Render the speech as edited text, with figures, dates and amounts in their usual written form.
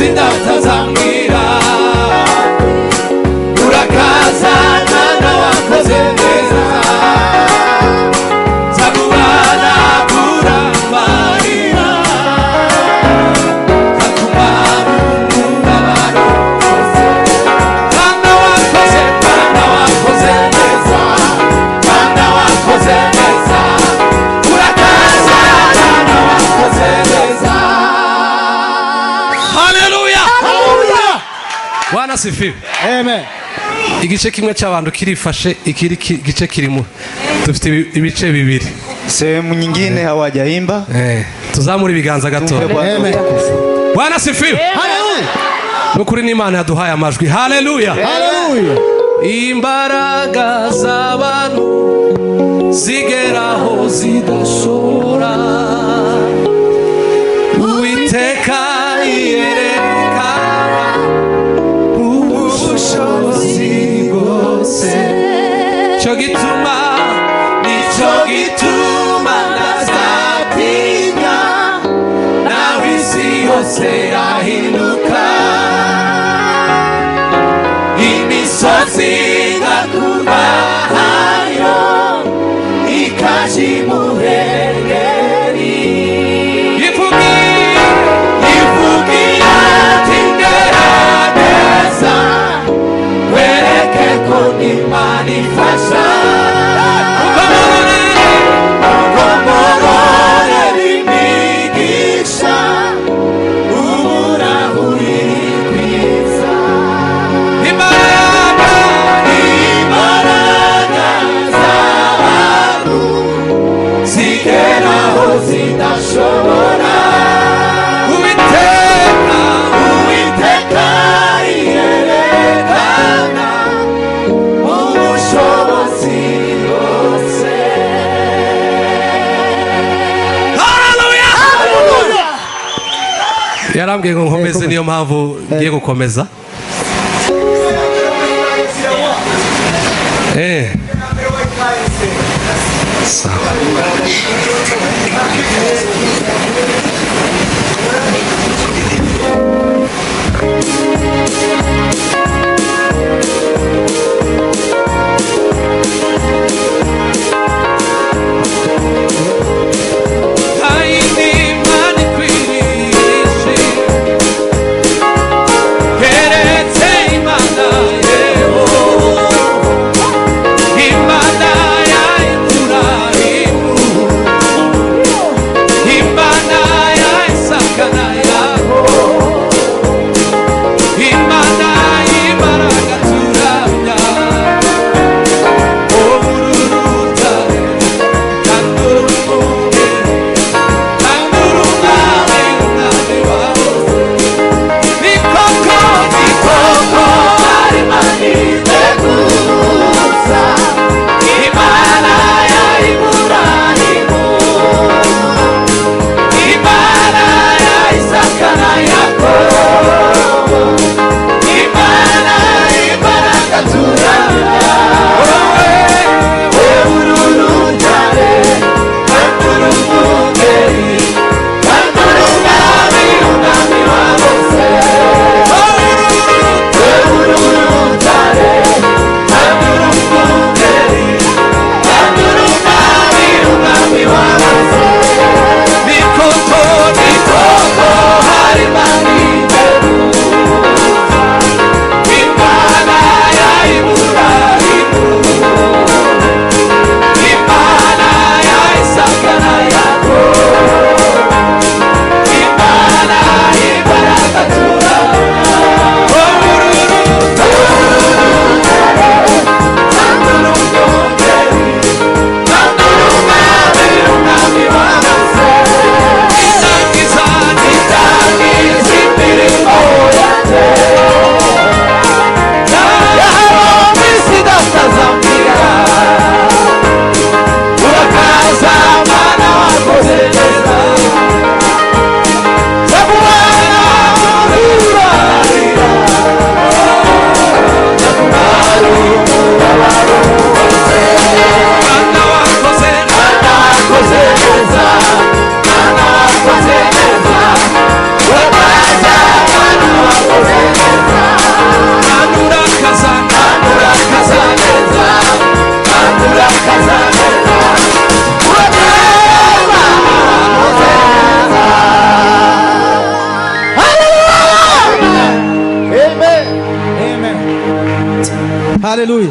indatazambwira urakaza mwana wakoze neza zakubana kurambarira zakumara umubabaro wose mwana wakoze neza mwana wakoze neza urakaza mwana wakoze neza. Haleluya, haleluya, Bwana sifiwe. Amen. Igice kimwe cy'abantu kirifashe, ikiri gice kirimo dufite ibice bibiri. Sehemu nyingine hawajaimba. Tuzamura ibiganza gato. Amen. Bwana sifiwe. Haleluya. Nukuri n'Imana yaduhaye amajwi. Haleluya. Haleluya. Imbaraga z'abantu zigeraho zidashobora Uwiteka yerekana ubushobozi bwose cyo gituma ntazatinya naho isi yose yahinduka imisozi ngakubahayo ikaja imuhengeri ivugira ati ngerageza wereke ko Imana ifasha ugomororera imigisha uburahuri kwiza imbaraga z'abantu zigeraho zidashobora Uwiteka yerekana ubushobozi bwose. Haleluya, haleluya. Yarambwiye ngo nkomeze, niyo mpamvu ngiye gukomeza. Sawa. Imana Haleluya.